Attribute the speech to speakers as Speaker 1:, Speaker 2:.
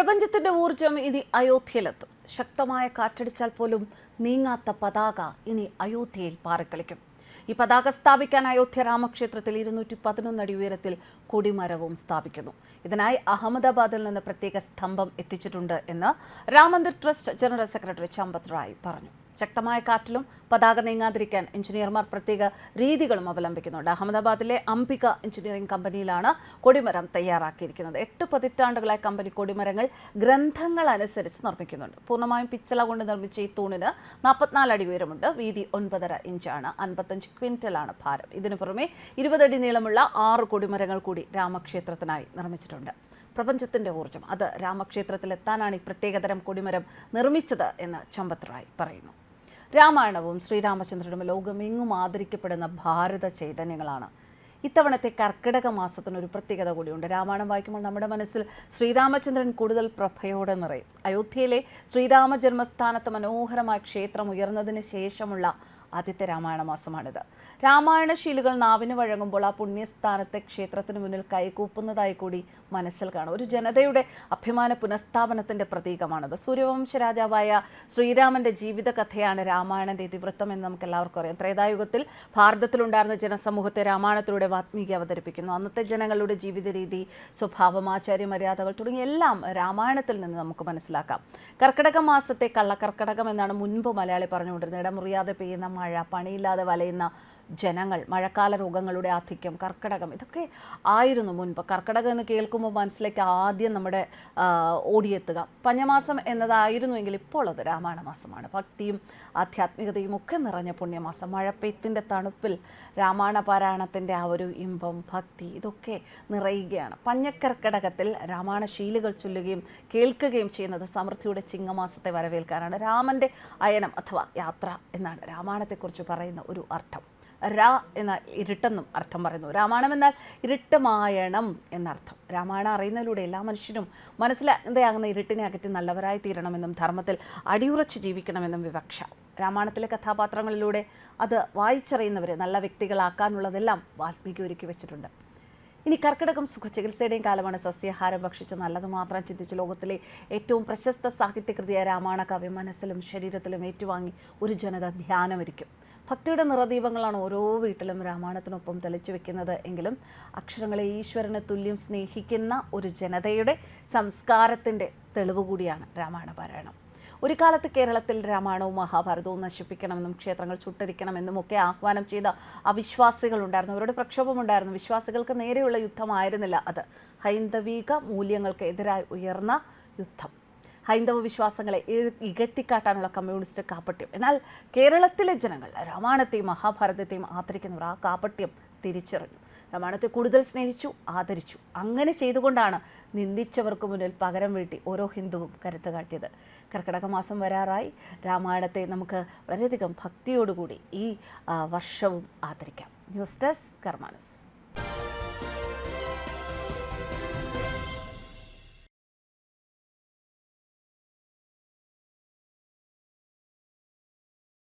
Speaker 1: പ്രപഞ്ചത്തിന്റെ ഊർജം ഇനി അയോധ്യയിലെത്തും. ശക്തമായ കാറ്റടിച്ചാൽ പോലും നീങ്ങാത്ത പതാക ഇനി അയോധ്യയിൽ പാറിക്കളിക്കും. ഈ പതാക സ്ഥാപിക്കാൻ അയോധ്യ രാമക്ഷേത്രത്തിൽ 211 അടി ഉയരത്തിൽ കൊടിമരവും സ്ഥാപിക്കുന്നു. ഇതിനായി അഹമ്മദാബാദിൽ നിന്ന് പ്രത്യേക സ്തംഭം എത്തിച്ചിട്ടുണ്ട് എന്ന് Ram Mandir trust general secretary Champat Rai പറഞ്ഞു. ശക്തമായ കാറ്റിലും പതാക നീങ്ങാതിരിക്കാൻ എഞ്ചിനീയർമാർ പ്രത്യേക രീതികളും അവലംബിക്കുന്നുണ്ട്. അഹമ്മദാബാദിലെ അംബിക എഞ്ചിനീയറിംഗ് കമ്പനിയിലാണ് കൊടിമരം തയ്യാറാക്കിയിരിക്കുന്നത്. 8 പതിറ്റാണ്ടുകളായി കമ്പനി കൊടിമരങ്ങൾ ഗ്രന്ഥങ്ങൾ അനുസരിച്ച് നിർമ്മിക്കുന്നുണ്ട്. പൂർണ്ണമായും പിച്ചള കൊണ്ട് നിർമ്മിച്ച ഈ തൂണിന് 44 അടി ഉയരമുണ്ട്. വീതി 9.5 ഇഞ്ചാണ്. 55 ക്വിന്റലാണ് ഭാരം. ഇതിനു പുറമെ 20 അടി നീളമുള്ള 6 കൊടിമരങ്ങൾ കൂടി രാമക്ഷേത്രത്തിനായി നിർമ്മിച്ചിട്ടുണ്ട്. പ്രപഞ്ചത്തിന്റെ ഊർജ്ജം അത് രാമക്ഷേത്രത്തിൽ എത്താനാണ് ഈ പ്രത്യേകതരം കൊടിമരം നിർമ്മിച്ചത് എന്ന് ചമ്പത് റായ് പറയുന്നു. രാമായണവും ശ്രീരാമചന്ദ്രനും ലോകമെങ്ങും ആദരിക്കപ്പെടുന്ന ഭാരത ചൈതന്യങ്ങളാണ്. ഇത്തവണത്തെ കർക്കിടക മാസത്തിനൊരു പ്രത്യേകത കൂടിയുണ്ട്. രാമായണം വായിക്കുമ്പോൾ നമ്മുടെ മനസ്സിൽ ശ്രീരാമചന്ദ്രൻ കൂടുതൽ പ്രഭയോടെ നിറയും. അയോധ്യയിലെ ശ്രീരാമ ജന്മസ്ഥാനത്ത് മനോഹരമായ ക്ഷേത്രം ഉയർന്നതിന് ശേഷമുള്ള ആദ്യത്തെ രാമായണ മാസമാണിത്. രാമായണശീലുകൾ നാവിന് വഴങ്ങുമ്പോൾ ആ പുണ്യസ്ഥാനത്തെ ക്ഷേത്രത്തിന് മുന്നിൽ കൈകൂപ്പുന്നതായി കൂടി മനസ്സിൽ കാണും. ഒരു ജനതയുടെ അഭിമാന പുനഃസ്ഥാപനത്തിന്റെ പ്രതീകമാണിത്. സൂര്യവംശ രാജാവായ ശ്രീരാമന്റെ ജീവിതകഥയാണ് രാമായണന്റെ ഇതിവൃത്തം എന്ന് നമുക്ക് എല്ലാവർക്കും അറിയാം. ത്രേതായുഗത്തിൽ ഭാരതത്തിലുണ്ടായിരുന്ന ജനസമൂഹത്തെ രാമായണത്തിലൂടെ വാത്മീകി അവതരിപ്പിക്കുന്നു. അന്നത്തെ ജനങ്ങളുടെ ജീവിത രീതി, സ്വഭാവം, ആചാര്യ മര്യാദകൾ തുടങ്ങിയ എല്ലാം രാമായണത്തിൽ നിന്ന് നമുക്ക് മനസ്സിലാക്കാം. കർക്കിടക മാസത്തെ കള്ളക്കർക്കിടകം എന്നാണ് മുൻപ് മലയാളി പറഞ്ഞുകൊണ്ടിരുന്നത്. ഇടമുറിയാതെ പെയ്യുന്ന മഴ, പണിയില്ലാതെ വലയുന്ന ജനങ്ങൾ, മഴക്കാല രോഗങ്ങളുടെ ആധിക്യം, കർക്കിടകം, ഇതൊക്കെ ആയിരുന്നു മുൻപ്. കർക്കിടകം എന്ന് കേൾക്കുമ്പോൾ മനസ്സിലേക്ക് ആദ്യം നമ്മുടെ ഓടിയെത്തുക പഞ്ഞമാസം എന്നതായിരുന്നുവെങ്കിൽ ഇപ്പോൾ അത് രാമായണ മാസമാണ്. ഭക്തിയും ആധ്യാത്മികതയും ഒക്കെ നിറഞ്ഞ പുണ്യമാസം. മഴപ്പെയ്ത്തിൻ്റെ തണുപ്പിൽ രാമായണ പാരായണത്തിൻ്റെ ആ ഒരു ഇമ്പം, ഭക്തി ഇതൊക്കെ നിറയുകയാണ്. പഞ്ഞക്കർക്കിടകത്തിൽ രാമായണ ശീലുകൾ ചൊല്ലുകയും കേൾക്കുകയും ചെയ്യുന്നത് സമൃദ്ധിയുടെ ചിങ്ങമാസത്തെ വരവേൽക്കാനാണ്. രാമൻ്റെ അയനം അഥവാ യാത്ര എന്നാണ് രാമായണത്തെക്കുറിച്ച് പറയുന്ന ഒരു അർത്ഥം. രാ എന്ന ഇരുട്ടെന്നും അർത്ഥം പറയുന്നു. രാമായണം എന്നാൽ ഇരുട്ടമായണം എന്നർത്ഥം. രാമായണം അറിയുന്നതിലൂടെ എല്ലാ മനുഷ്യരും മനസ്സിലാകുന്ന ഇരുട്ടിനെ അകറ്റി നല്ലവരായി തീരണമെന്നും ധർമ്മത്തിൽ അടിയുറച്ച് ജീവിക്കണമെന്നും വിവക്ഷ. രാമായണത്തിലെ കഥാപാത്രങ്ങളിലൂടെ അത് വായിച്ചറിയുന്നവരെ നല്ല വ്യക്തികളാക്കാനുള്ളതെല്ലാം വാൽമീകി ഒരുക്കി വെച്ചിട്ടുണ്ട്. ഇനി കർക്കിടകം സുഖചികിത്സയുടെയും കാലമാണ്. സസ്യാഹാരം ഭക്ഷിച്ച് നല്ലത് മാത്രം ചിന്തിച്ച് ലോകത്തിലെ ഏറ്റവും പ്രശസ്ത സാഹിത്യകൃതിയായ രാമായണ കാവ്യം മനസ്സിലും ശരീരത്തിലും ഏറ്റുവാങ്ങി ഒരു ജനത ധ്യാനമൊരുക്കും. ഭക്തിയുടെ നിറദീപങ്ങളാണ് ഓരോ വീട്ടിലും രാമായണത്തിനൊപ്പം തെളിച്ചു വെക്കുന്നത്. എങ്കിലും അക്ഷരങ്ങളെ ഈശ്വരന് തുല്യം സ്നേഹിക്കുന്ന ഒരു ജനതയുടെ സംസ്കാരത്തിൻ്റെ തെളിവ് കൂടിയാണ് രാമായണ പാരായണം. ഒരു കാലത്ത് കേരളത്തിൽ രാമായണവും മഹാഭാരതവും നശിപ്പിക്കണമെന്നും ക്ഷേത്രങ്ങൾ ചുട്ടരിക്കണമെന്നും ഒക്കെ ആഹ്വാനം ചെയ്ത അവിശ്വാസികളുണ്ടായിരുന്നു. അവരുടെ പ്രക്ഷോഭമുണ്ടായിരുന്നു. വിശ്വാസികൾക്ക് നേരെയുള്ള യുദ്ധമായിരുന്നില്ല അത്. ഹൈന്ദവിക മൂല്യങ്ങൾക്ക് എതിരായി ഉയർന്ന യുദ്ധം. ഹൈന്ദവ വിശ്വാസങ്ങളെ ഇകട്ടിക്കാട്ടാനുള്ള കമ്മ്യൂണിസ്റ്റ് കാപട്യം. എന്നാൽ കേരളത്തിലെ ജനങ്ങൾ രാമായണത്തെയും മഹാഭാരതത്തെയും ആദരിക്കുന്നവർ ആ കാപട്യം തിരിച്ചറിഞ്ഞു. രാമായണത്തെ കൂടുതൽ സ്നേഹിച്ചു, ആദരിച്ചു. അങ്ങനെ ചെയ്തുകൊണ്ടാണ് നിന്ദിച്ചവർക്ക് മുന്നിൽ പകരം വീട്ടി ഓരോ ഹിന്ദുവും കരുത്ത് കാട്ടിയത്. കർക്കിടക മാസം വരാറായി. രാമായണത്തെ നമുക്ക് വളരെയധികം ഭക്തിയോടുകൂടി ഈ വർഷവും ആദരിക്കാം. ന്യൂസ് ഡെസ്ക് കർമ്മ ന്യൂസ്.